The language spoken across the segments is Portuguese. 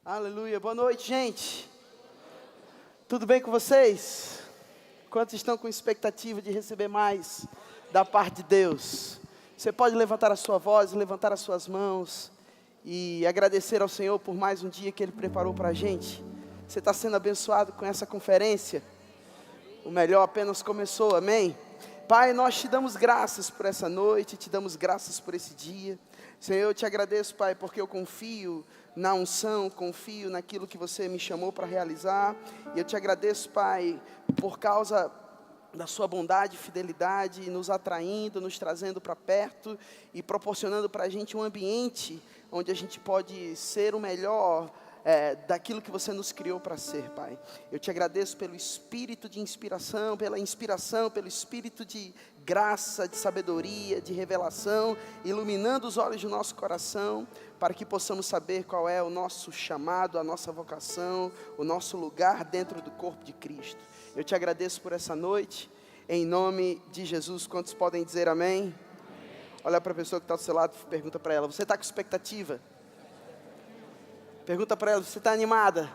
Aleluia, boa noite, gente. Tudo bem com vocês? Quantos estão com expectativa de receber mais da parte de Deus? Você pode levantar a sua voz, levantar as suas mãos e agradecer ao Senhor por mais um dia que Ele preparou para a gente. Você está sendo abençoado com essa conferência? O melhor apenas começou, amém? Pai, nós te damos graças por essa noite, te damos graças por esse dia. Senhor, eu te agradeço, Pai, porque eu confio na unção, confio naquilo que você me chamou para realizar. E eu te agradeço, Pai, por causa da sua bondade e fidelidade, nos atraindo, nos trazendo para perto e proporcionando para a gente um ambiente onde a gente pode ser o melhor daquilo que você nos criou para ser, Pai. Eu te agradeço pelo espírito de inspiração, pela inspiração, pelo espírito de graça, de sabedoria, de revelação, iluminando os olhos do nosso coração, para que possamos saber qual é o nosso chamado, a nossa vocação, o nosso lugar dentro do corpo de Cristo. Eu te agradeço por essa noite, em nome de Jesus. Quantos podem dizer amém? Olha para a pessoa que está do seu lado e pergunta para ela: você está com expectativa? Pergunta para ela: você está animada?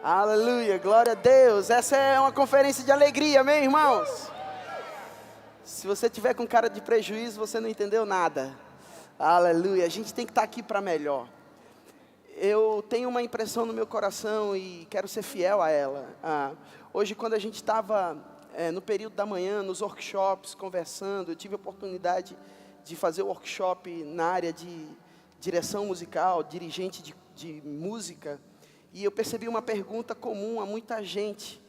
Aleluia, glória a Deus. Essa é uma conferência de alegria, amém, irmãos? Se você tiver com cara de prejuízo, você não entendeu nada. Aleluia, a gente tem que estar aqui para melhor. Eu tenho uma impressão no meu coração e quero ser fiel a ela. Hoje, quando a gente estava no período da manhã, nos workshops, conversando, eu tive a oportunidade de fazer o workshop na área de direção musical, dirigente de música, e eu percebi uma pergunta comum a muita gente,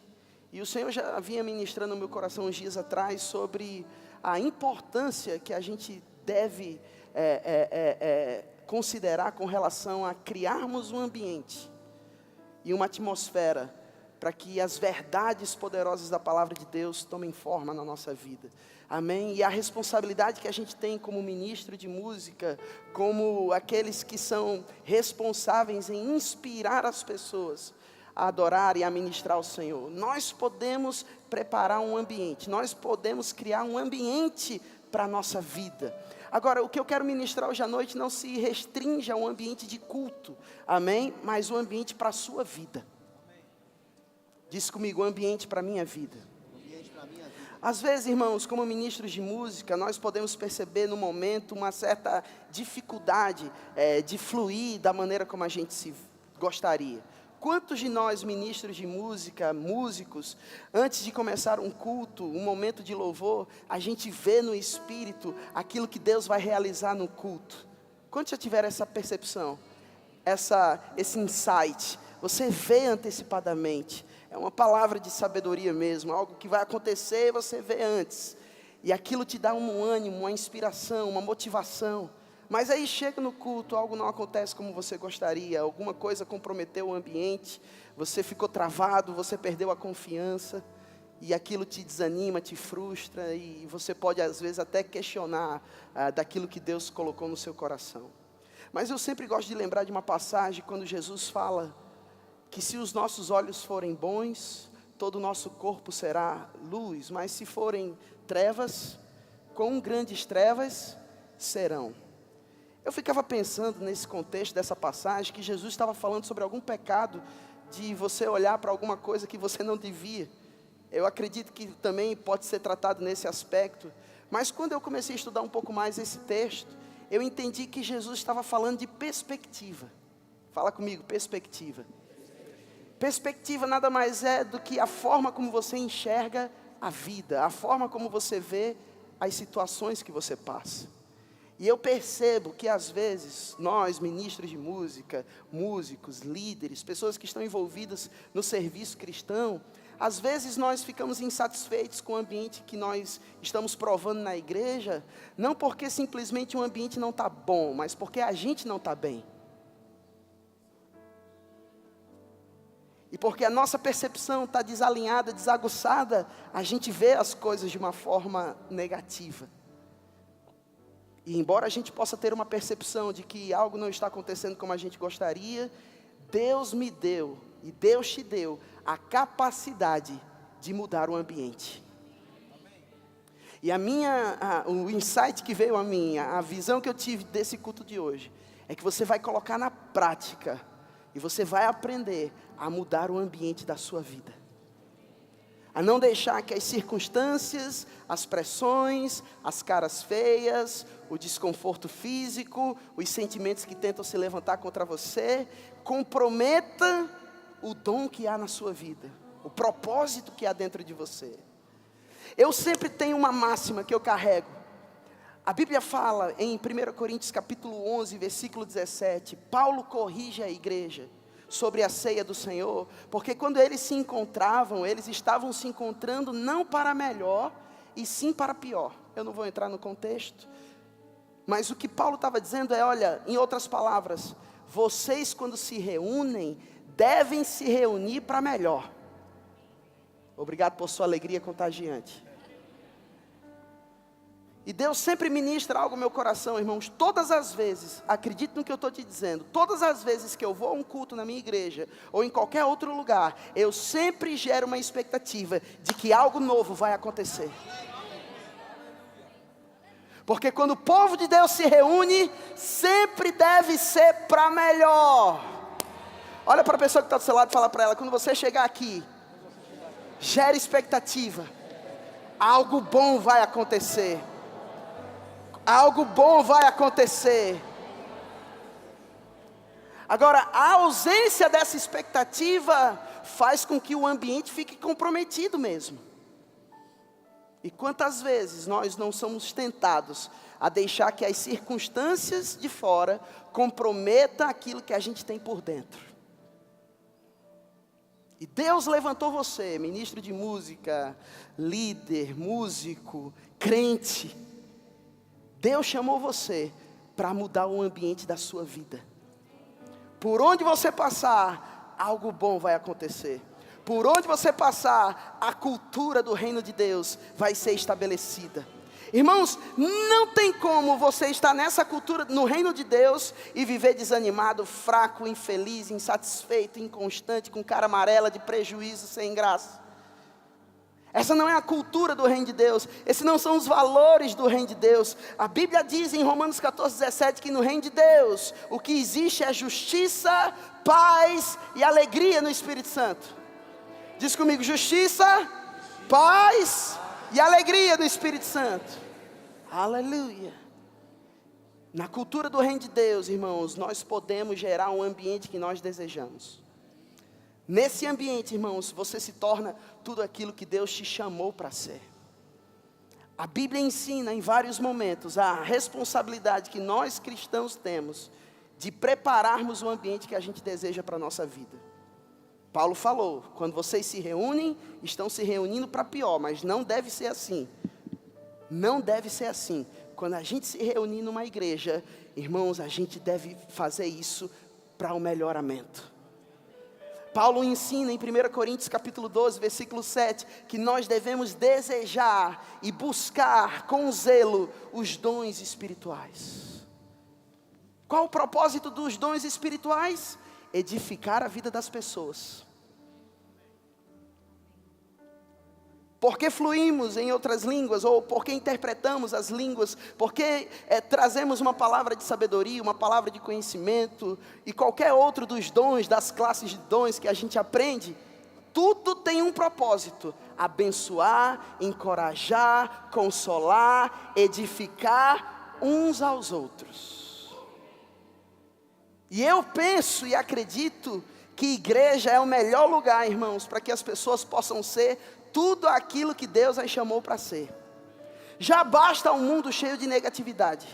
e o Senhor já vinha ministrando no meu coração uns dias atrás, sobre a importância que a gente deve considerar com relação a criarmos um ambiente e uma atmosfera para que as verdades poderosas da palavra de Deus tomem forma na nossa vida. Amém? E a responsabilidade que a gente tem como ministro de música, como aqueles que são responsáveis em inspirar as pessoas a adorar e a ministrar ao Senhor. Nós podemos preparar um ambiente, nós podemos criar um ambiente para a nossa vida. Agora, o que eu quero ministrar hoje à noite não se restringe a um ambiente de culto, amém? Mas um ambiente para a sua vida. Diz comigo: um ambiente para a minha vida. Às vezes, irmãos, como ministros de música, nós podemos perceber no momento uma certa dificuldade de fluir da maneira como a gente se gostaria. Quantos de nós, ministros de música, músicos, antes de começar um culto, um momento de louvor, a gente vê no Espírito aquilo que Deus vai realizar no culto? Quantos já tiveram essa percepção, esse insight? Você vê antecipadamente. É uma palavra de sabedoria mesmo, algo que vai acontecer e você vê antes. E aquilo te dá um ânimo, uma inspiração, uma motivação. Mas aí chega no culto, algo não acontece como você gostaria, alguma coisa comprometeu o ambiente, você ficou travado, você perdeu a confiança, e aquilo te desanima, te frustra, e você pode às vezes até questionar daquilo que Deus colocou no seu coração. Mas eu sempre gosto de lembrar de uma passagem quando Jesus fala que se os nossos olhos forem bons, todo o nosso corpo será luz, mas se forem trevas, quão grandes trevas serão. Eu ficava pensando nesse contexto dessa passagem, que Jesus estava falando sobre algum pecado, de você olhar para alguma coisa que você não devia. Eu acredito que também pode ser tratado nesse aspecto, mas quando eu comecei a estudar um pouco mais esse texto, eu entendi que Jesus estava falando de perspectiva. Fala comigo: perspectiva. Perspectiva nada mais é do que a forma como você enxerga a vida, a forma como você vê as situações que você passa. E eu percebo que às vezes nós, ministros de música, músicos, líderes, pessoas que estão envolvidas no serviço cristão, às vezes nós ficamos insatisfeitos com o ambiente que nós estamos provando na igreja, não porque simplesmente o ambiente não está bom, mas porque a gente não está bem. E porque a nossa percepção está desalinhada, desaguçada, a gente vê as coisas de uma forma negativa. E embora a gente possa ter uma percepção de que algo não está acontecendo como a gente gostaria, Deus me deu, e Deus te deu, a capacidade de mudar o ambiente. E o insight que veio a mim, a visão que eu tive desse culto de hoje, é que você vai colocar na prática E você vai aprender a mudar o ambiente da sua vida. A não deixar que as circunstâncias, as pressões, as caras feias, o desconforto físico, os sentimentos que tentam se levantar contra você, comprometa o dom que há na sua vida, o propósito que há dentro de você. Eu sempre tenho uma máxima que eu carrego. A Bíblia fala em 1 Coríntios capítulo 11, versículo 17, Paulo corrige a igreja sobre a ceia do Senhor, porque quando eles se encontravam, eles estavam se encontrando não para melhor, e sim para pior. Eu não vou entrar no contexto, mas o que Paulo estava dizendo é, olha, em outras palavras, vocês quando se reúnem, devem se reunir para melhor. Obrigado por sua alegria contagiante. E Deus sempre ministra algo no meu coração, irmãos. Todas as vezes, acredite no que eu estou te dizendo, todas as vezes que eu vou a um culto na minha igreja, ou em qualquer outro lugar, eu sempre gero uma expectativa de que algo novo vai acontecer. Porque quando o povo de Deus se reúne, sempre deve ser para melhor. Olha para a pessoa que está do seu lado e fala para ela, quando você chegar aqui, gere expectativa. Algo bom vai acontecer. Algo bom vai acontecer. Agora, a ausência dessa expectativa faz com que o ambiente fique comprometido mesmo. E quantas vezes nós não somos tentados a deixar que as circunstâncias de fora comprometam aquilo que a gente tem por dentro. E Deus levantou você, ministro de música, líder, músico, crente. Deus chamou você para mudar o ambiente da sua vida. Por onde você passar, algo bom vai acontecer. Por onde você passar, a cultura do reino de Deus vai ser estabelecida. Irmãos, não tem como você estar nessa cultura, no reino de Deus, e viver desanimado, fraco, infeliz, insatisfeito, inconstante, com cara amarela, de prejuízo, sem graça. Essa não é a cultura do reino de Deus. Esses não são os valores do reino de Deus. A Bíblia diz em Romanos 14, 17 que no reino de Deus o que existe é justiça, paz e alegria no Espírito Santo. Diz comigo, justiça, paz e alegria no Espírito Santo. Aleluia. Na cultura do reino de Deus, irmãos, nós podemos gerar um ambiente que nós desejamos. Nesse ambiente, irmãos, você se torna tudo aquilo que Deus te chamou para ser. A Bíblia ensina em vários momentos a responsabilidade que nós cristãos temos de prepararmos o ambiente que a gente deseja para a nossa vida. Paulo falou, quando vocês se reúnem, estão se reunindo para pior, mas não deve ser assim. Não deve ser assim. Quando a gente se reunir numa igreja, irmãos, a gente deve fazer isso para o melhoramento. Paulo ensina em 1 Coríntios capítulo 12, versículo 7, que nós devemos desejar e buscar com zelo os dons espirituais. Qual o propósito dos dons espirituais? Edificar a vida das pessoas. Porque fluímos em outras línguas, ou porque interpretamos as línguas, porque trazemos uma palavra de sabedoria, uma palavra de conhecimento, e qualquer outro dos dons, das classes de dons que a gente aprende, tudo tem um propósito: abençoar, encorajar, consolar, edificar uns aos outros. E eu penso e acredito que igreja é o melhor lugar, irmãos, para que as pessoas possam ser tudo aquilo que Deus as chamou para ser. Já basta um mundo cheio de negatividade.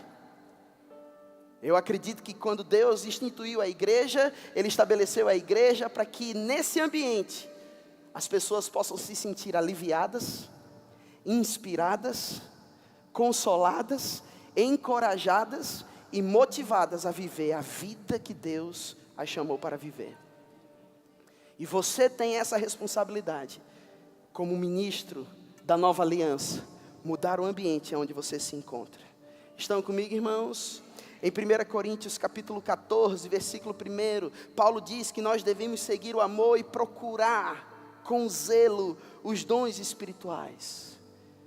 Eu acredito que quando Deus instituiu a igreja, Ele estabeleceu a igreja para que nesse ambiente as pessoas possam se sentir aliviadas, inspiradas, consoladas, encorajadas e motivadas a viver a vida que Deus as chamou para viver. E você tem essa responsabilidade, como ministro da nova aliança, mudar o ambiente onde você se encontra. Estão comigo, irmãos? Em 1 Coríntios capítulo 14, versículo 1, Paulo diz que nós devemos seguir o amor e procurar com zelo os dons espirituais,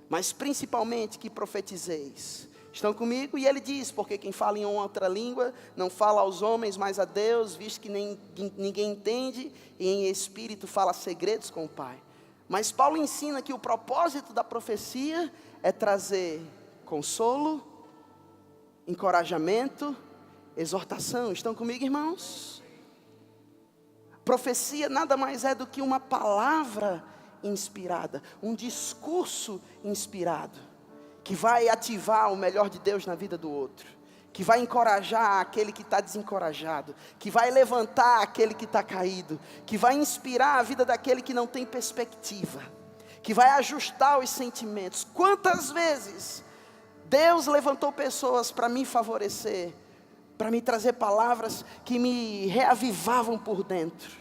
mas principalmente que profetizeis. Estão comigo? E ele diz, porque quem fala em outra língua, não fala aos homens, mas a Deus, visto que ninguém entende, e em espírito fala segredos com o Pai. Mas Paulo ensina que o propósito da profecia é trazer consolo, encorajamento, exortação. Estão comigo, irmãos? Profecia nada mais é do que uma palavra inspirada, um discurso inspirado, que vai ativar o melhor de Deus na vida do outro, que vai encorajar aquele que está desencorajado, que vai levantar aquele que está caído, que vai inspirar a vida daquele que não tem perspectiva, que vai ajustar os sentimentos. Quantas vezes Deus levantou pessoas para me favorecer, para me trazer palavras que me reavivavam por dentro.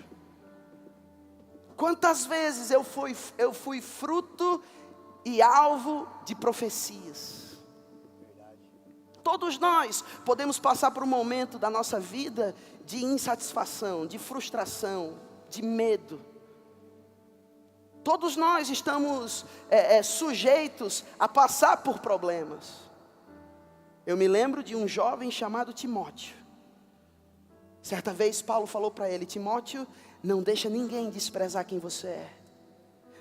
Quantas vezes eu fui fruto e alvo de profecias. Todos nós podemos passar por um momento da nossa vida de insatisfação, de frustração, de medo. Todos nós estamos sujeitos a passar por problemas. Eu me lembro de um jovem chamado Timóteo. Certa vez Paulo falou para ele: Timóteo, não deixa ninguém desprezar quem você é.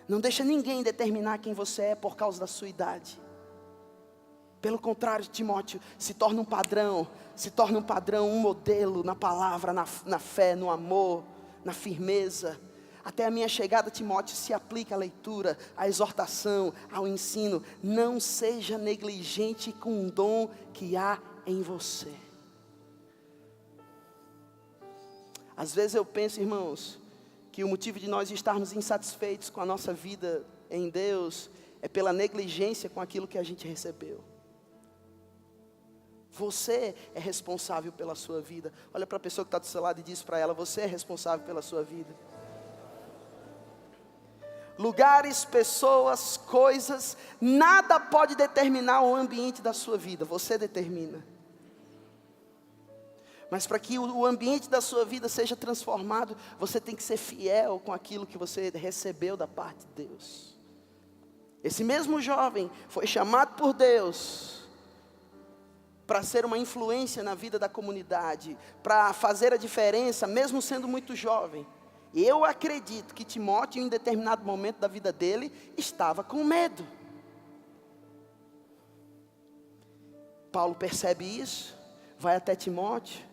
Não deixa ninguém determinar quem você é por causa da sua idade. Pelo contrário, Timóteo, se torna um padrão, um modelo na palavra, na fé, no amor, na firmeza. Até a minha chegada, Timóteo, se aplica à leitura, à exortação, ao ensino. Não seja negligente com o dom que há em você. Às vezes eu penso, irmãos, que o motivo de nós estarmos insatisfeitos com a nossa vida em Deus é pela negligência com aquilo que a gente recebeu. Você é responsável pela sua vida. Olha para a pessoa que está do seu lado e diz para ela: você é responsável pela sua vida. Lugares, pessoas, coisas, nada pode determinar o ambiente da sua vida, você determina. Mas para que o ambiente da sua vida seja transformado, você tem que ser fiel com aquilo que você recebeu da parte de Deus. Esse mesmo jovem foi chamado por Deus para ser uma influência na vida da comunidade, para fazer a diferença, mesmo sendo muito jovem. E eu acredito que Timóteo, em determinado momento da vida dele, estava com medo. Paulo percebe isso, vai até Timóteo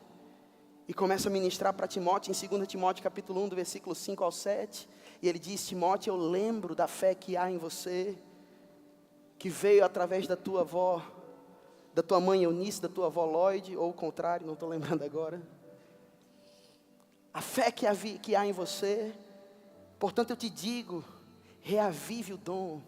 e começa a ministrar para Timóteo, em 2 Timóteo capítulo 1, do versículo 5 ao 7. E ele diz: Timóteo, eu lembro da fé que há em você, que veio através da tua avó, da tua mãe Eunice, da tua avó Lloyd, ou o contrário, não estou lembrando agora. A fé que há em você. Portanto eu te digo, reavive o dom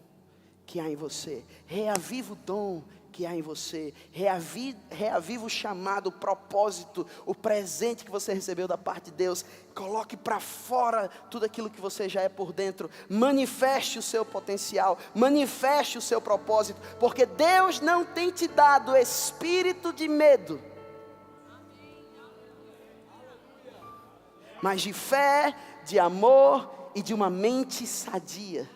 que há em você. Reaviva o dom que há em você. Reaviva o chamado, o propósito, o presente que você recebeu da parte de Deus. Coloque para fora tudo aquilo que você já é por dentro. Manifeste o seu potencial, manifeste o seu propósito, porque Deus não tem te dado espírito de medo, mas de fé, de amor e de uma mente sadia.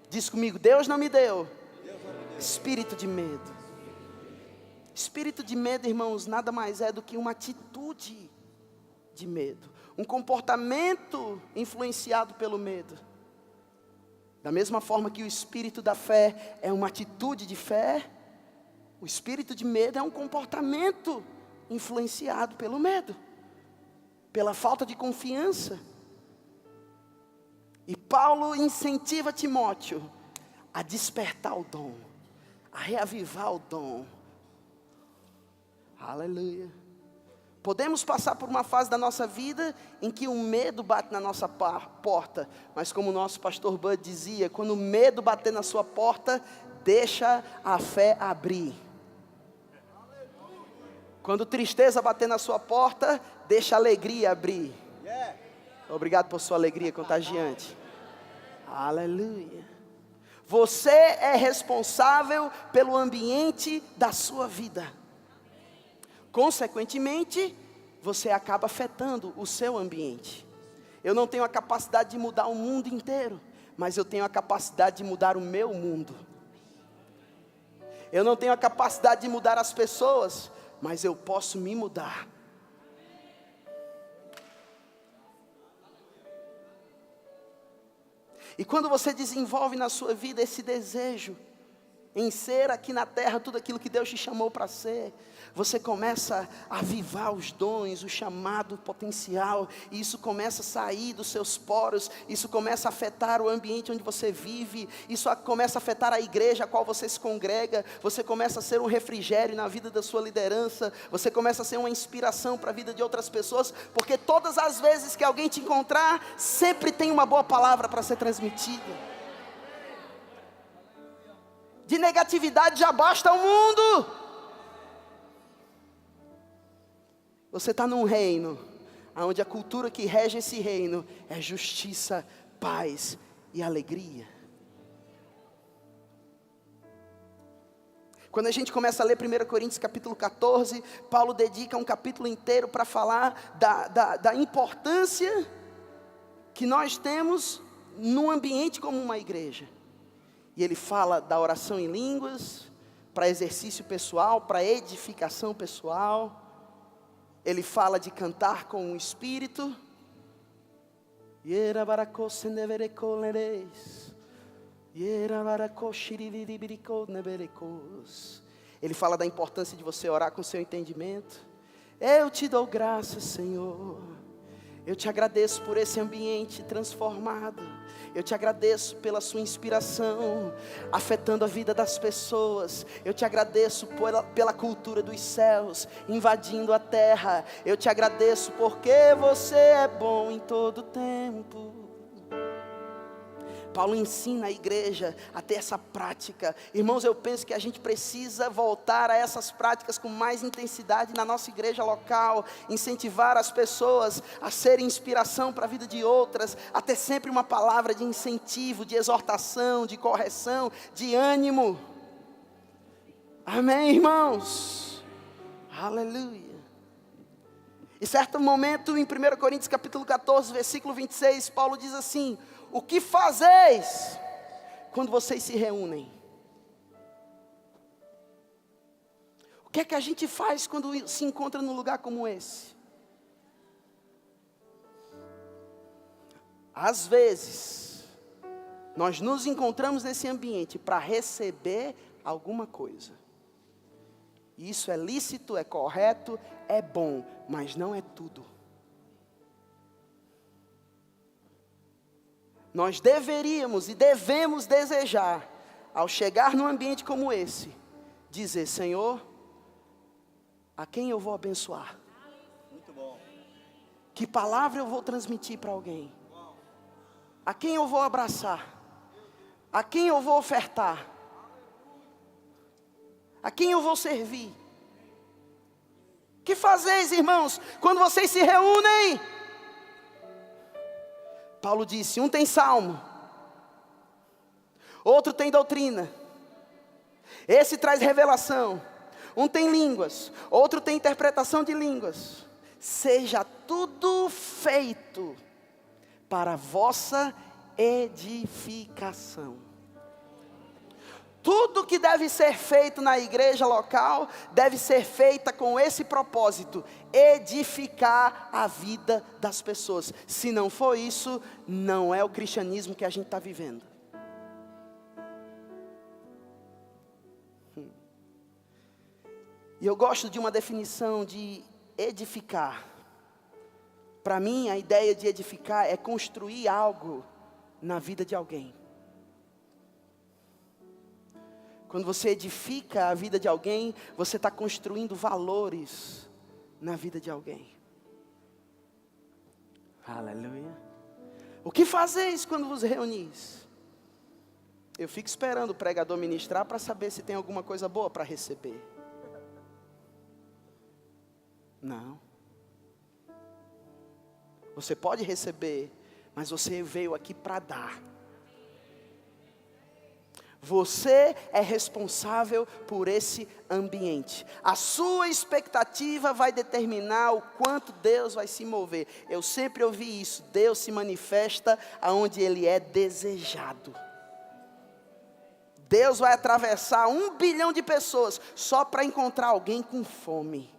Diz comigo: Deus não me deu espírito de medo. Espírito de medo, irmãos, nada mais é do que uma atitude de medo, um comportamento influenciado pelo medo. Da mesma forma que o espírito da fé é uma atitude de fé, o espírito de medo é um comportamento influenciado pelo medo, pela falta de confiança. E Paulo incentiva Timóteo a despertar o dom, a reavivar o dom. Aleluia. Podemos passar por uma fase da nossa vida em que o medo bate na nossa porta, mas como o nosso pastor Bud dizia, quando o medo bater na sua porta, deixa a fé abrir. Quando tristeza bater na sua porta, deixa a alegria abrir. Obrigado por sua alegria contagiante. Aleluia. Você é responsável pelo ambiente da sua vida. Consequentemente, você acaba afetando o seu ambiente. Eu não tenho a capacidade de mudar o mundo inteiro, mas eu tenho a capacidade de mudar o meu mundo. Eu não tenho a capacidade de mudar as pessoas, mas eu posso me mudar. E quando você desenvolve na sua vida esse desejo em ser aqui na terra tudo aquilo que Deus te chamou para ser, você começa a avivar os dons, o chamado, o potencial, e isso começa a sair dos seus poros, isso começa a afetar o ambiente onde você vive, isso começa a afetar a igreja a qual você se congrega, você começa a ser um refrigério na vida da sua liderança, você começa a ser uma inspiração para a vida de outras pessoas, porque todas as vezes que alguém te encontrar, sempre tem uma boa palavra para ser transmitida. De negatividade já basta o mundo. Você está num reino, onde a cultura que rege esse reino é justiça, paz e alegria. Quando a gente começa a ler 1 Coríntios capítulo 14, Paulo dedica um capítulo inteiro para falar da importância que nós temos num ambiente como uma igreja. E ele fala da oração em línguas, para exercício pessoal, para edificação pessoal. Ele fala de cantar com o Espírito. Ele fala da importância de você orar com o seu entendimento. Eu te dou graças, Senhor. Eu te agradeço por esse ambiente transformado. Eu te agradeço pela sua inspiração, afetando a vida das pessoas. Eu te agradeço pela cultura dos céus, invadindo a terra. Eu te agradeço porque você é bom em todo tempo. Paulo ensina a igreja a ter essa prática. Irmãos, eu penso que a gente precisa voltar a essas práticas com mais intensidade na nossa igreja local, incentivar as pessoas a serem inspiração para a vida de outras, a ter sempre uma palavra de incentivo, de exortação, de correção, de ânimo. Amém, irmãos? Aleluia. Em certo momento, em 1 Coríntios capítulo 14, versículo 26, Paulo diz assim: o que fazeis quando vocês se reúnem? O que é que a gente faz quando se encontra num lugar como esse? Às vezes, nós nos encontramos nesse ambiente para receber alguma coisa. Isso é lícito, é correto, é bom, mas não é tudo. Nós deveríamos e devemos desejar, ao chegar num ambiente como esse, dizer: Senhor, a quem eu vou abençoar? Muito bom. Que palavra eu vou transmitir para alguém? A quem eu vou abraçar? A quem eu vou ofertar? A quem eu vou servir? Que fazeis, irmãos, quando vocês se reúnem? Paulo disse: um tem salmo, outro tem doutrina, esse traz revelação, um tem línguas, outro tem interpretação de línguas. Seja tudo feito para a vossa edificação. Tudo que deve ser feito na igreja local, deve ser feita com esse propósito: edificar a vida das pessoas. Se não for isso, não é o cristianismo que a gente está vivendo. E eu gosto de uma definição de edificar. Para mim, a ideia de edificar é construir algo na vida de alguém. Quando você edifica a vida de alguém, você está construindo valores na vida de alguém. Aleluia. O que fazeis quando vos reunis? Eu fico esperando o pregador ministrar para saber se tem alguma coisa boa para receber. Não. Você pode receber, mas você veio aqui para dar. Você é responsável por esse ambiente. A sua expectativa vai determinar o quanto Deus vai se mover. Eu sempre ouvi isso: Deus se manifesta aonde Ele é desejado. Deus vai atravessar 1 bilhão de pessoas só para encontrar alguém com fome.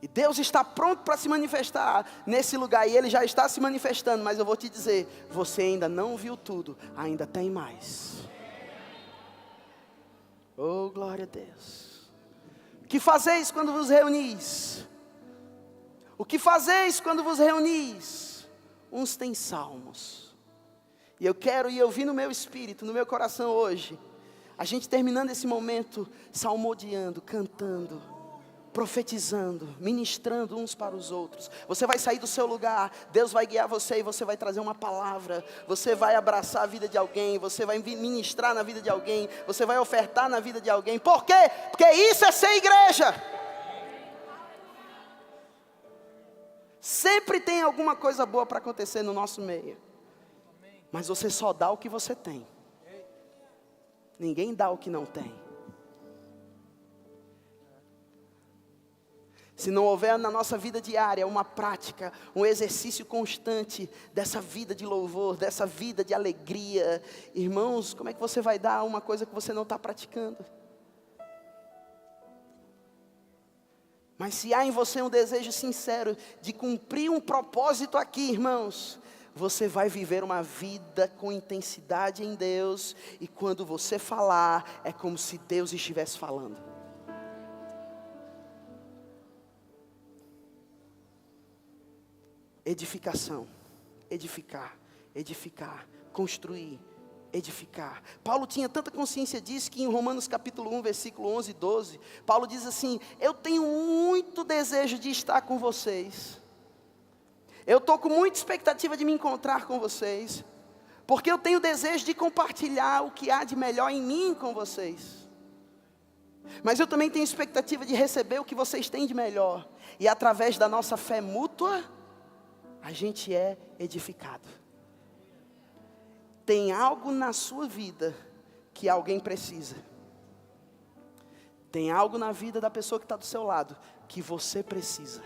E Deus está pronto para se manifestar nesse lugar, e Ele já está se manifestando, mas eu vou te dizer, você ainda não viu tudo, ainda tem mais. Oh, glória a Deus. O que fazeis quando vos reunis? O que fazeis quando vos reunis? Uns têm salmos. E eu vi no meu espírito, no meu coração hoje, a gente terminando esse momento, salmodiando, cantando, profetizando, ministrando uns para os outros. Você vai sair do seu lugar, Deus vai guiar você e você vai trazer uma palavra, você vai abraçar a vida de alguém, você vai ministrar na vida de alguém, você vai ofertar na vida de alguém. Por quê? Porque isso é ser igreja. Sempre tem alguma coisa boa para acontecer no nosso meio, mas você só dá o que você tem. Ninguém dá o que não tem. Se não houver na nossa vida diária uma prática, um exercício constante dessa vida de louvor, dessa vida de alegria, irmãos, como é que você vai dar uma coisa que você não está praticando? Mas se há em você um desejo sincero de cumprir um propósito aqui, irmãos, você vai viver uma vida com intensidade em Deus, e quando você falar, é como se Deus estivesse falando. Edificação, edificar, edificar, construir, edificar. Paulo tinha tanta consciência disso que em Romanos capítulo 1, versículo 11 e 12, Paulo diz assim: eu tenho muito desejo de estar com vocês, eu estou com muita expectativa de me encontrar com vocês, porque eu tenho desejo de compartilhar o que há de melhor em mim com vocês, mas eu também tenho expectativa de receber o que vocês têm de melhor, e através da nossa fé mútua, a gente é edificado. Tem algo na sua vida que alguém precisa. Tem algo na vida da pessoa que está do seu lado que você precisa.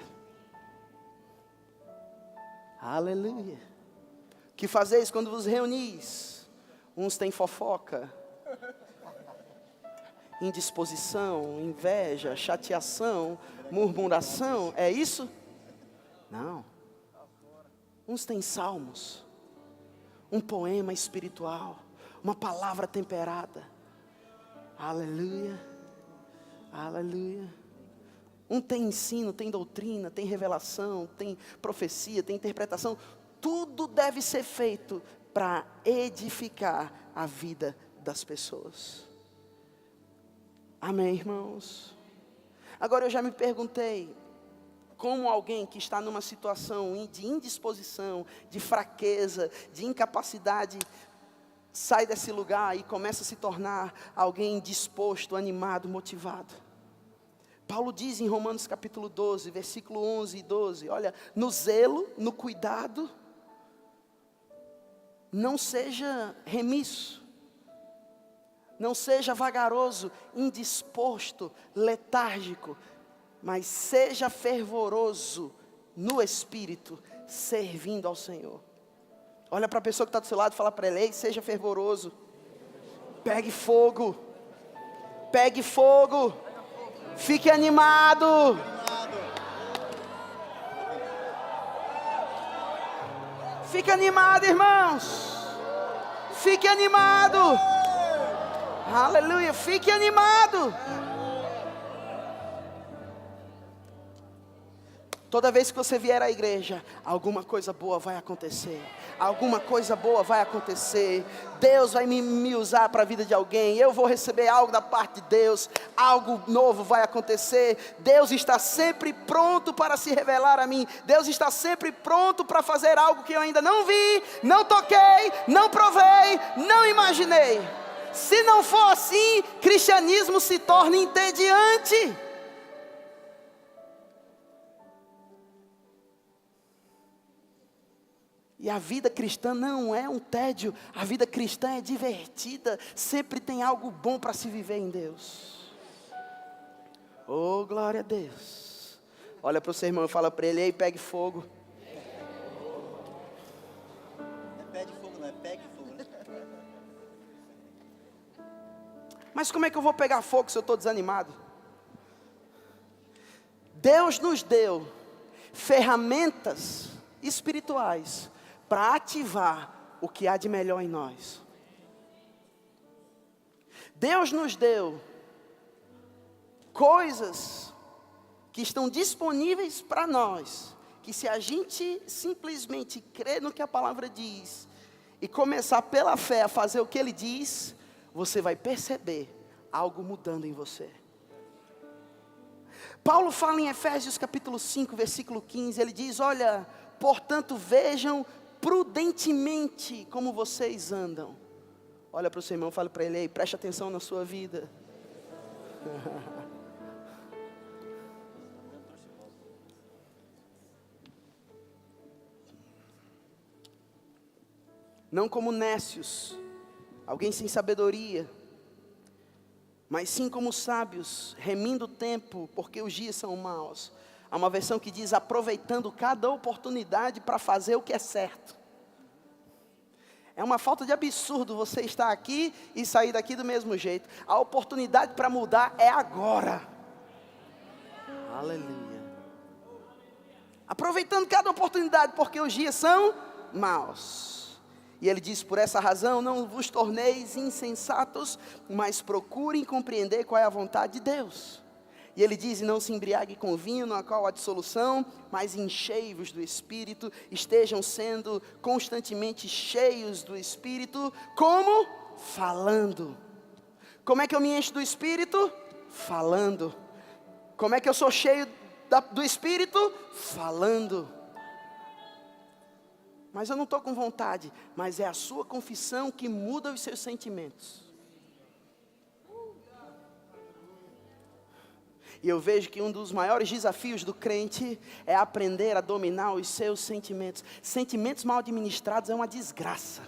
Aleluia. O que fazeis quando vos reunis? Uns têm fofoca, indisposição, inveja, chateação, murmuração. É isso? Não. Uns têm salmos, um poema espiritual, uma palavra temperada. Aleluia, aleluia. Um tem ensino, tem doutrina, tem revelação, tem profecia, tem interpretação. Tudo deve ser feito para edificar a vida das pessoas. Amém, irmãos? Agora eu já me perguntei, como alguém que está numa situação de indisposição, de fraqueza, de incapacidade, sai desse lugar e começa a se tornar alguém disposto, animado, motivado. Paulo diz em Romanos capítulo 12, versículo 11 e 12, olha, no zelo, no cuidado, não seja remisso, não seja vagaroso, indisposto, letárgico, mas seja fervoroso no Espírito, servindo ao Senhor. Olha para a pessoa que está do seu lado e fala para ela: ei, seja fervoroso. Pegue fogo. Pegue fogo. Fique animado. Fique animado, irmãos. Fique animado. Aleluia. Fique animado. Toda vez que você vier à igreja, alguma coisa boa vai acontecer. Alguma coisa boa vai acontecer. Deus vai me usar para a vida de alguém. Eu vou receber algo da parte de Deus. Algo novo vai acontecer. Deus está sempre pronto para se revelar a mim. Deus está sempre pronto para fazer algo que eu ainda não vi, não toquei, não provei, não imaginei. Se não for assim, cristianismo se torna entediante. E a vida cristã não é um tédio, a vida cristã é divertida, sempre tem algo bom para se viver em Deus. Oh, glória a Deus. Olha para o seu irmão e fala para ele: ei, pegue fogo. Não é pede fogo, não é pegue fogo. Mas como é que eu vou pegar fogo se eu estou desanimado? Deus nos deu ferramentas espirituais para ativar o que há de melhor em nós. Deus nos deu coisas que estão disponíveis para nós, que se a gente simplesmente crer no que a palavra diz e começar pela fé a fazer o que Ele diz, você vai perceber algo mudando em você. Paulo fala em Efésios capítulo 5, versículo 15, ele diz: olha, portanto vejam prudentemente como vocês andam. Olha para o seu irmão, fala para ele: ei, preste atenção na sua vida. Não como nécios, alguém sem sabedoria, mas sim como sábios, remindo o tempo, porque os dias são maus. Há uma versão que diz: aproveitando cada oportunidade para fazer o que é certo. É uma falta de absurdo você estar aqui e sair daqui do mesmo jeito. A oportunidade para mudar é agora. Aleluia. Aproveitando cada oportunidade, porque os dias são maus. E ele diz: por essa razão não vos torneis insensatos, mas procurem compreender qual é a vontade de Deus. E ele diz: e não se embriague com vinho, na qual há dissolução, mas enchei-vos do Espírito, estejam sendo constantemente cheios do Espírito. Como? Falando. Como é que eu me encho do Espírito? Falando. Como é que eu sou cheio do Espírito? Falando. Mas eu não estou com vontade, mas é a sua confissão que muda os seus sentimentos. E eu vejo que um dos maiores desafios do crente é aprender a dominar os seus sentimentos. Sentimentos mal administrados é uma desgraça.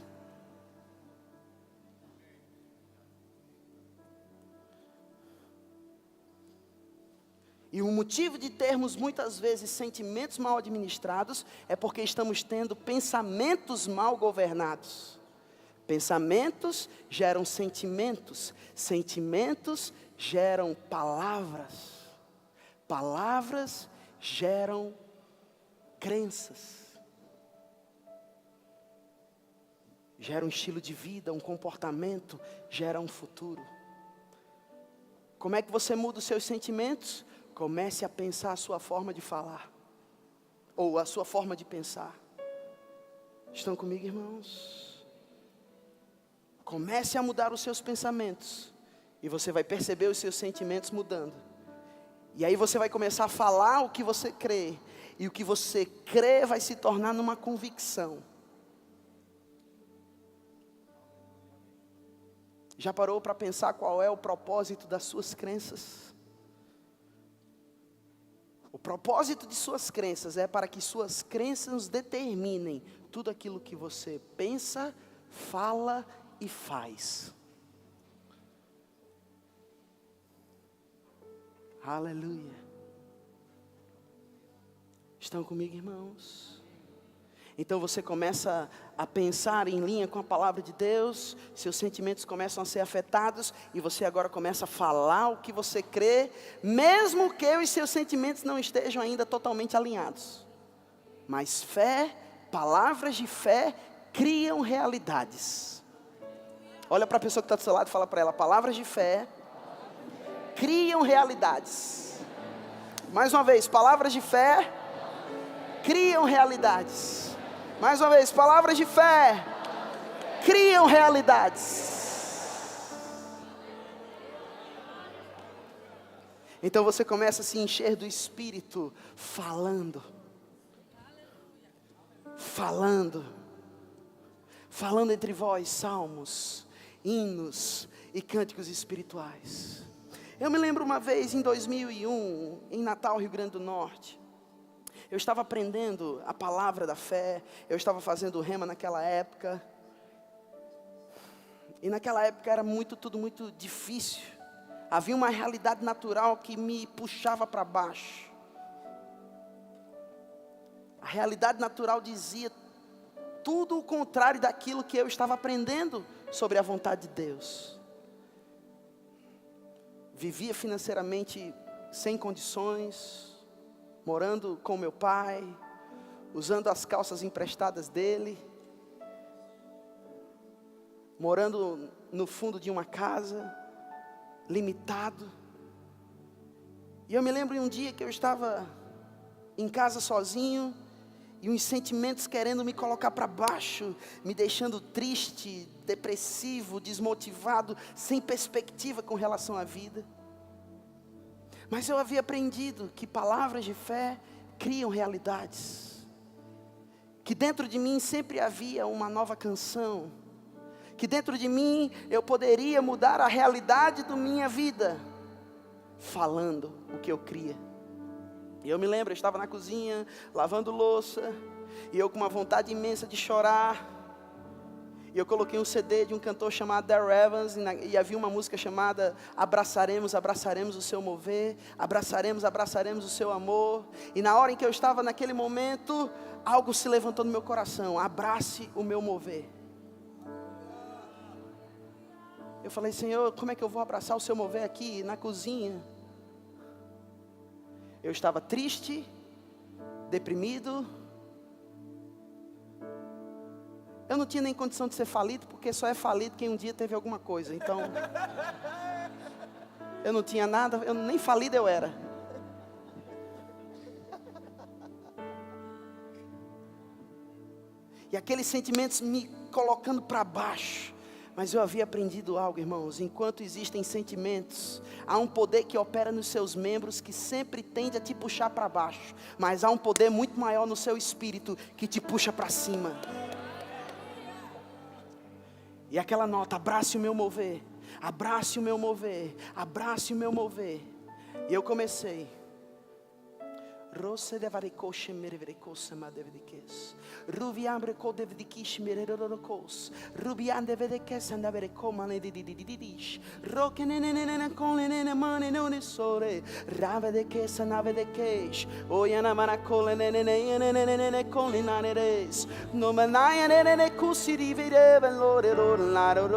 E o motivo de termos muitas vezes sentimentos mal administrados é porque estamos tendo pensamentos mal governados. Pensamentos geram sentimentos, sentimentos geram palavras. Palavras geram crenças, gera um estilo de vida, um comportamento, gera um futuro. Como é que você muda os seus sentimentos? Comece a pensar a sua forma de falar, ou a sua forma de pensar. Estão comigo, irmãos? Comece a mudar os seus pensamentos, e você vai perceber os seus sentimentos mudando. E aí você vai começar a falar o que você crê. E o que você crê vai se tornar numa convicção. Já parou para pensar qual é o propósito das suas crenças? O propósito de suas crenças é para que suas crenças determinem tudo aquilo que você pensa, fala e faz. Aleluia. Estão comigo, irmãos? Então você começa a pensar em linha com a palavra de Deus, seus sentimentos começam a ser afetados, e você agora começa a falar o que você crê, mesmo que os seus sentimentos não estejam ainda totalmente alinhados. Mas fé, palavras de fé, criam realidades. Olha para a pessoa que está do seu lado e fala para ela: palavras de fé criam realidades. Mais uma vez, palavras de fé criam realidades. Mais uma vez, palavras de fé criam realidades. Então você começa a se encher do Espírito, falando entre vós salmos, hinos e cânticos espirituais. Eu me lembro uma vez em 2001, em Natal, Rio Grande do Norte. Eu estava aprendendo a palavra da fé, eu estava fazendo rema naquela época. E naquela época era tudo muito difícil. Havia uma realidade natural que me puxava para baixo. A realidade natural dizia tudo o contrário daquilo que eu estava aprendendo sobre a vontade de Deus. vivia financeiramente sem condições, morando com meu pai, usando as calças emprestadas dele, morando no fundo de uma casa, limitado. E eu me lembro de um dia que eu estava em casa sozinho, e uns sentimentos querendo me colocar para baixo, me deixando triste, depressivo, desmotivado, sem perspectiva com relação à vida. Mas eu havia aprendido que palavras de fé criam realidades, que dentro de mim sempre havia uma nova canção, que dentro de mim eu poderia mudar a realidade da minha vida, falando o que eu cria. E eu me lembro, eu estava na cozinha, lavando louça, e eu com uma vontade imensa de chorar, e eu coloquei um CD de um cantor chamado Darryl Evans, e havia uma música chamada Abraçaremos, abraçaremos o seu mover, abraçaremos, abraçaremos o seu amor. E na hora em que eu estava naquele momento, algo se levantou no meu coração: abrace o meu mover. Eu falei: Senhor, como é que eu vou abraçar o seu mover aqui na cozinha? Eu estava triste, deprimido. Eu não tinha nem condição de ser falido, porque só é falido quem um dia teve alguma coisa. Então, eu não tinha nada, nem falido eu era. E aqueles sentimentos me colocando para baixo. Mas eu havia aprendido algo, irmãos: enquanto existem sentimentos, há um poder que opera nos seus membros, que sempre tende a te puxar para baixo. Mas há um poder muito maior no seu espírito, que te puxa para cima. E aquela nota: abrace o meu mover, abrace o meu mover, abrace o meu mover. E eu comecei. Rose de varicoshe mereverecos amadevedekes. Rubiambre co devedekish mererorokos. Rubiande vedekes andavereco manedididididish. Rokenenenene colenene mane none sore. Ravedekes anavedekesh. Oyana manacole nenene colinaneres. No manaya nene cusirivere lorelorelaro.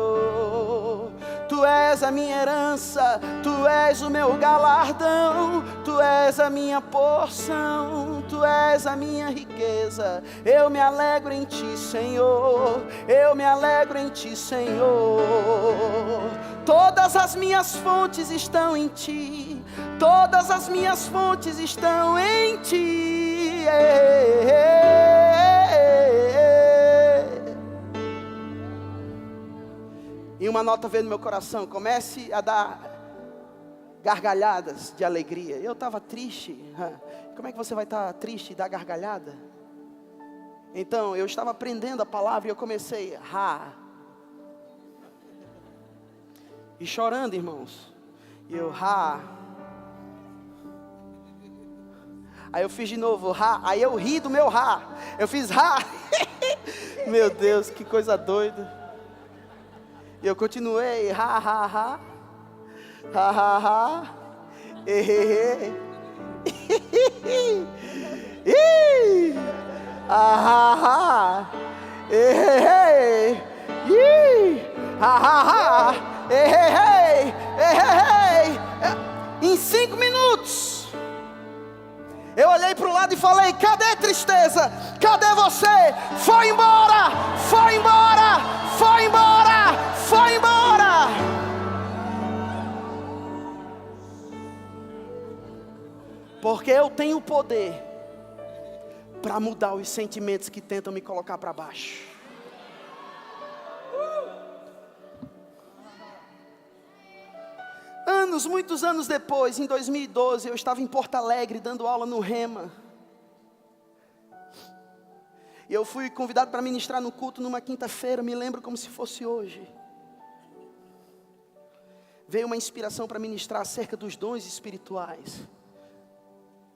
Tu és a minha herança, Tu és o meu galardão, Tu és a minha porção, Tu és a minha riqueza. Eu me alegro em Ti, Senhor, eu me alegro em Ti, Senhor. Todas as minhas fontes estão em Ti, todas as minhas fontes estão em Ti. E uma nota veio no meu coração: comece a dar gargalhadas de alegria. Eu estava triste. Como é que você vai estar triste e dar gargalhada? Então, eu estava aprendendo a palavra e eu comecei e chorando, irmãos. E eu Aí eu fiz de novo Aí eu ri do meu Eu fiz Meu Deus, que coisa doida. E eu continuei, Em 5 minutos, eu olhei para o lado e falei: cadê tristeza? Cadê você? Foi embora, foi embora, foi embora, foi embora. Porque eu tenho o poder para mudar os sentimentos que tentam me colocar para baixo. Muitos anos depois, em 2012, eu estava em Porto Alegre dando aula no Rema. E eu fui convidado para ministrar no culto numa quinta-feira, me lembro como se fosse hoje. Veio uma inspiração para ministrar acerca dos dons espirituais.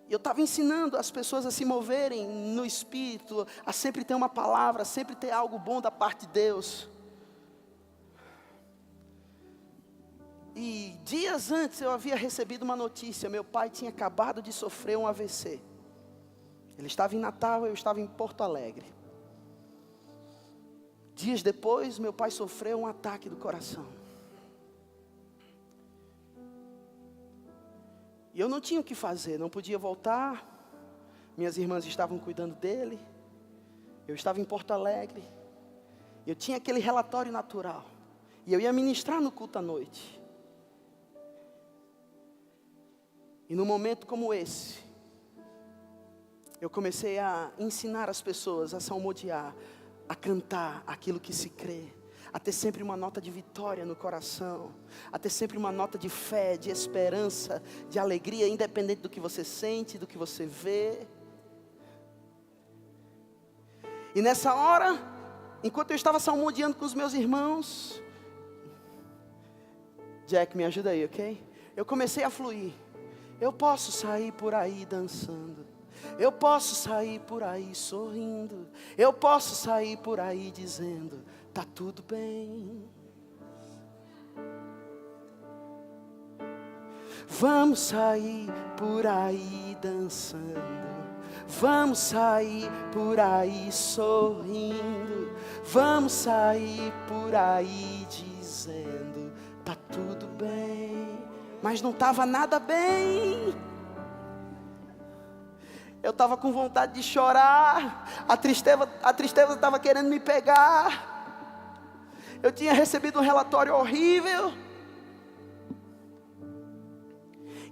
E eu estava ensinando as pessoas a se moverem no Espírito, a sempre ter uma palavra, a sempre ter algo bom da parte de Deus. E dias antes eu havia recebido uma notícia: meu pai tinha acabado de sofrer um AVC. Ele estava em Natal, eu estava em Porto Alegre. Dias depois, meu pai sofreu um ataque do coração. E eu não tinha o que fazer, não podia voltar. Minhas irmãs estavam cuidando dele. Eu estava em Porto Alegre. Eu tinha aquele relatório natural. E eu ia ministrar no culto à noite. E num momento como esse, eu comecei a ensinar as pessoas a salmodiar, a cantar aquilo que se crê, a ter sempre uma nota de vitória no coração, a ter sempre uma nota de fé, de esperança, de alegria, independente do que você sente, do que você vê. E nessa hora, enquanto eu estava salmodiando com os meus irmãos, Jack, me ajuda aí, ok? Eu comecei a fluir. Eu posso sair por aí dançando. Eu posso sair por aí sorrindo. Eu posso sair por aí dizendo, tá tudo bem. Vamos sair por aí dançando. Vamos sair por aí sorrindo. Vamos sair por aí dizendo, tá tudo bem. Mas não estava nada bem. Eu estava com vontade de chorar. A tristeza estava querendo me pegar. Eu tinha recebido um relatório horrível.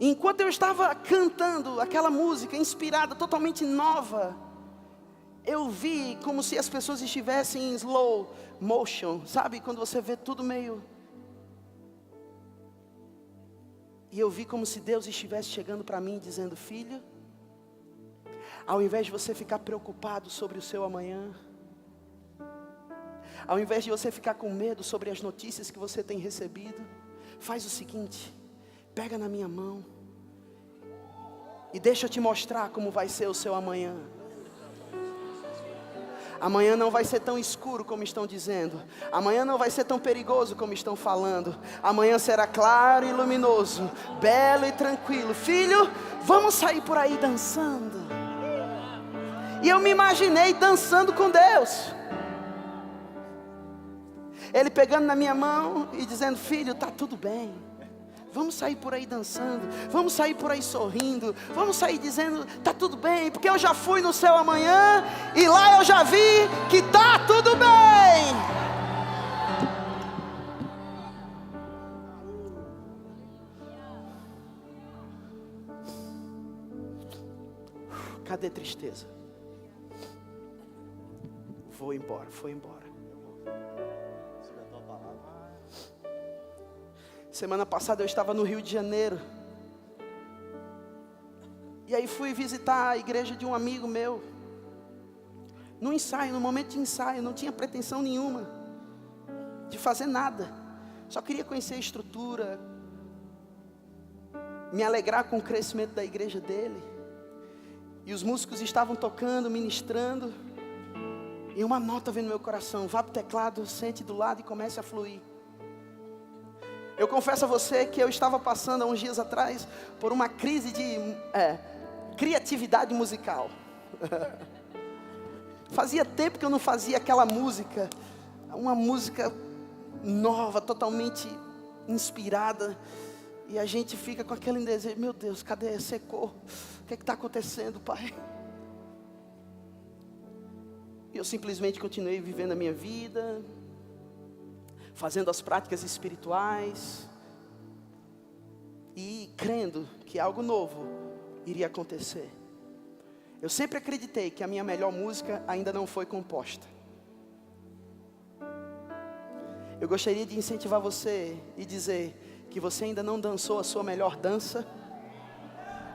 Enquanto eu estava cantando aquela música inspirada, totalmente nova, eu vi como se as pessoas estivessem em slow motion, sabe? Quando você vê tudo meio... E eu vi como se Deus estivesse chegando para mim dizendo, filho, ao invés de você ficar preocupado sobre o seu amanhã, ao invés de você ficar com medo sobre as notícias que você tem recebido, faz o seguinte, pega na minha mão e deixa eu te mostrar como vai ser o seu amanhã. Amanhã não vai ser tão escuro como estão dizendo. Amanhã não vai ser tão perigoso como estão falando. Amanhã será claro e luminoso, belo e tranquilo. Filho, vamos sair por aí dançando. E eu me imaginei dançando com Deus. Ele pegando na minha mão e dizendo, filho, tá tudo bem. Vamos sair por aí dançando, vamos sair por aí sorrindo, vamos sair dizendo, tá tudo bem, porque eu já fui no céu amanhã, e lá eu já vi que tá tudo bem. Cadê tristeza? Foi embora. Semana passada eu estava no Rio de Janeiro. E aí fui visitar a igreja de um amigo meu. No ensaio, no momento de ensaio, não tinha pretensão nenhuma de fazer nada. Só queria conhecer a estrutura, me alegrar com o crescimento da igreja dele. E os músicos estavam tocando, ministrando. E uma nota veio no meu coração, vá para o teclado, sente do lado e comece a fluir. Eu confesso a você que eu estava passando há uns dias atrás por uma crise de criatividade musical. Fazia tempo que eu não fazia aquela música, uma música nova, totalmente inspirada. E a gente fica com aquele desejo, meu Deus, cadê? Secou. O que está acontecendo, Pai? E eu simplesmente continuei vivendo a minha vida, fazendo as práticas espirituais e crendo que algo novo iria acontecer. Eu sempre acreditei que a minha melhor música ainda não foi composta. Eu gostaria de incentivar você e dizer que você ainda não dançou a sua melhor dança,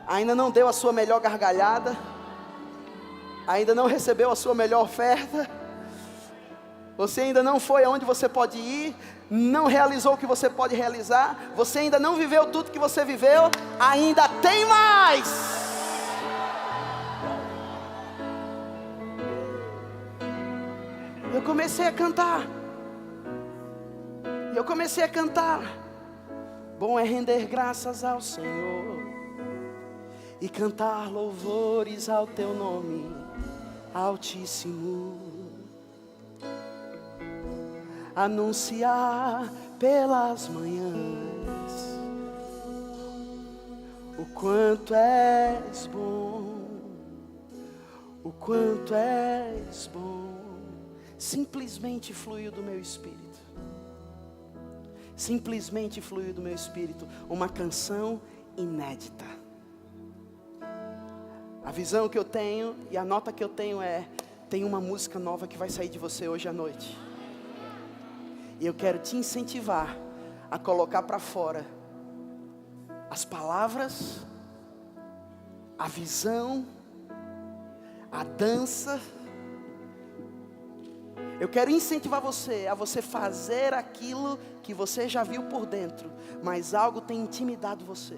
ainda não deu a sua melhor gargalhada, ainda não recebeu a sua melhor oferta. Você ainda não foi aonde você pode ir, não realizou o que você pode realizar, você ainda não viveu tudo que você viveu, ainda tem mais. Eu comecei a cantar. Bom é render graças ao Senhor e cantar louvores ao teu nome, Altíssimo. Anunciar pelas manhãs O quanto és bom, o quanto és bom. Simplesmente fluiu do meu espírito. Simplesmente fluiu do meu espírito uma canção inédita. A visão que eu tenho e a nota que eu tenho é: tem uma música nova que vai sair de você hoje à noite. E eu quero te incentivar a colocar para fora as palavras, a visão, a dança. Eu quero incentivar você a você fazer aquilo que você já viu por dentro, mas algo tem intimidado você.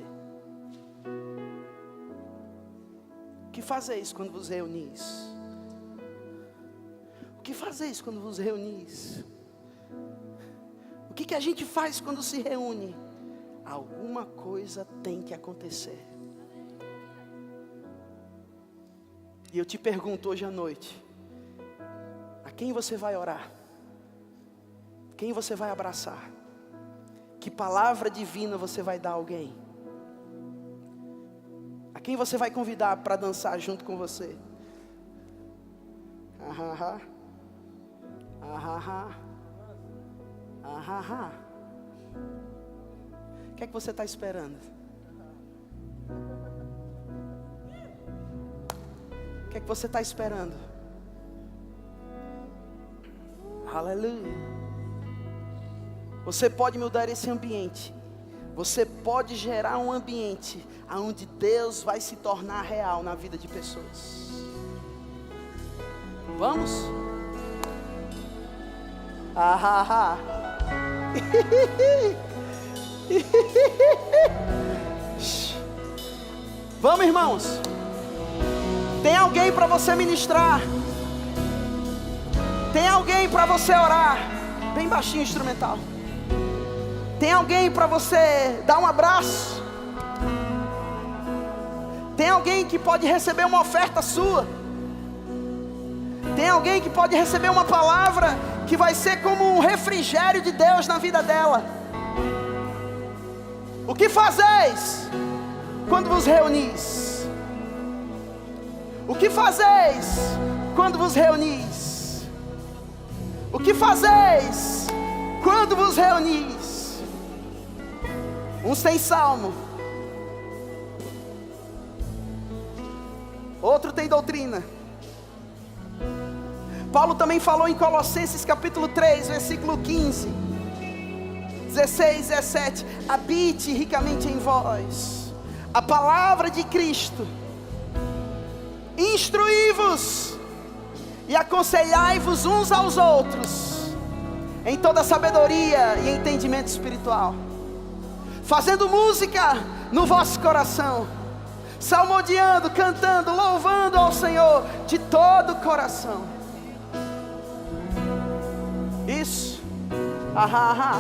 O que fazeis quando vos reunis? O que fazeis quando vos reunis? O que a gente faz quando se reúne? Alguma coisa tem que acontecer. E eu te pergunto hoje à noite: a quem você vai orar? Quem você vai abraçar? Que palavra divina você vai dar a alguém? A quem você vai convidar para dançar junto com você? Ahá, ahá, ahá. O que é que você está esperando? O que é que você está esperando? Aleluia. Você pode mudar esse ambiente. Você pode gerar um ambiente onde Deus vai se tornar real na vida de pessoas. Vamos? Ahá. Vamos, irmãos. Tem alguém para você ministrar. Tem alguém para você orar. Bem baixinho o instrumental. Tem alguém para você dar um abraço. Tem alguém que pode receber uma oferta sua. Tem alguém que pode receber uma palavra que vai ser como um refrigério de Deus na vida dela. O que fazeis quando vos reunis? O que fazeis quando vos reunis? O que fazeis quando vos reunis? Uns tem salmo, outro tem doutrina. Paulo também falou em Colossenses capítulo 3, versículo 15, 16, 17: habite ricamente em vós a palavra de Cristo, instruí-vos e aconselhai-vos uns aos outros em toda sabedoria e entendimento espiritual, fazendo música no vosso coração, salmodiando, cantando, louvando ao Senhor de todo o coração. Isso. Ahá.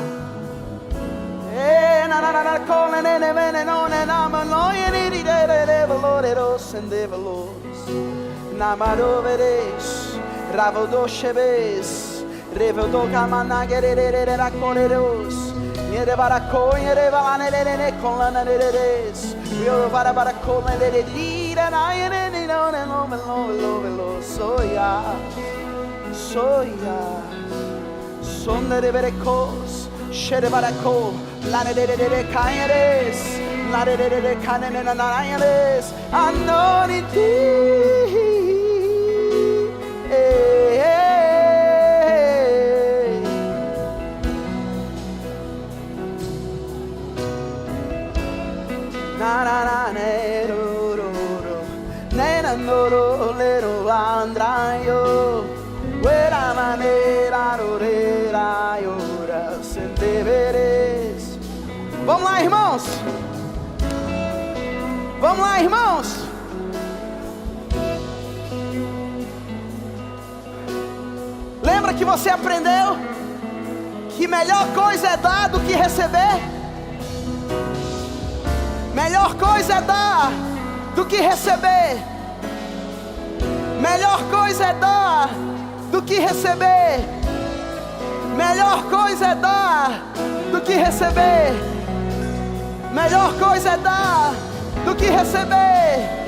Sherebarako, la de caeres, la de canenares, anoniti. Na na na ne ro ro ro, ne na no ro le ro andrayo, wera manera ro re ra yo. Vamos lá, irmãos. Vamos lá, irmãos. Lembra que você aprendeu que melhor coisa é dar do que receber? Melhor coisa é dar do que receber. Melhor coisa é dar do que receber. Melhor coisa é dar do que receber. Melhor coisa é dar do que receber.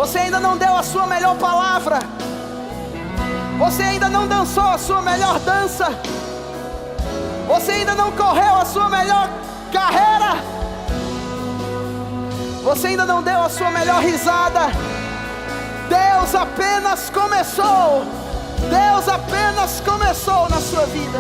Você ainda não deu a sua melhor palavra. Você ainda não dançou a sua melhor dança. Você ainda não correu a sua melhor carreira. Você ainda não deu a sua melhor risada. Deus apenas começou. Deus apenas começou na sua vida.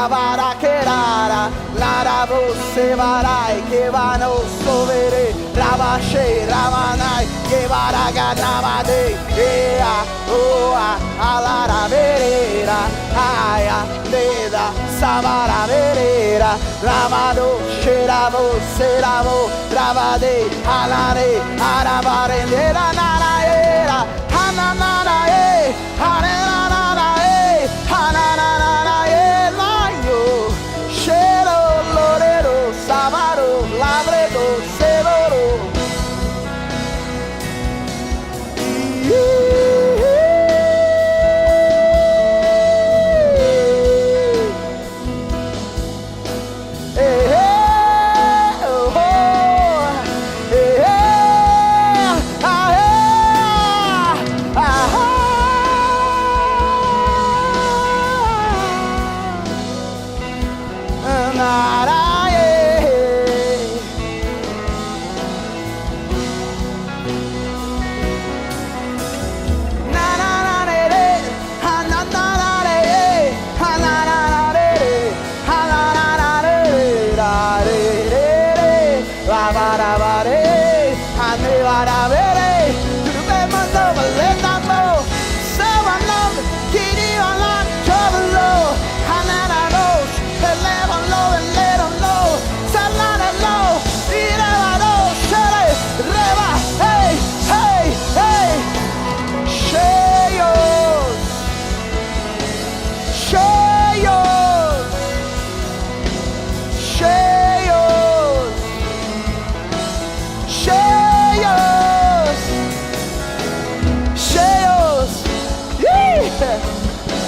Rabarakerara, Larabo Sevarai, Kevano Sovere, Rabashe, Ramanai, Kevaraganamade, Ea, Oa, Alara Verera, Aya, Leda, Savara Verera, Ramado, Sheravo, Seravo, Rabade, Alare, Arabarendera, Naraera, Hananarae, Hananarae, Hananarae. Savaro, Labredo, Severo.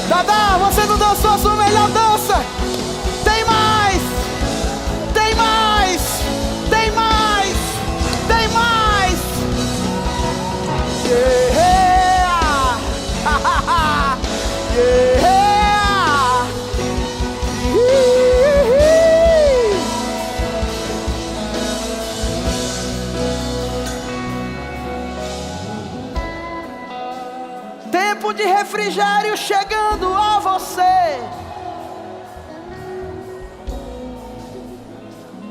Dada, você não dançou a sua melhor dança. Tem mais, tem mais, tem mais, tem mais. Yeah, yeah. Tempo de refrigério chegando a você.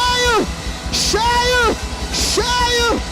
cheio, cheio, cheio.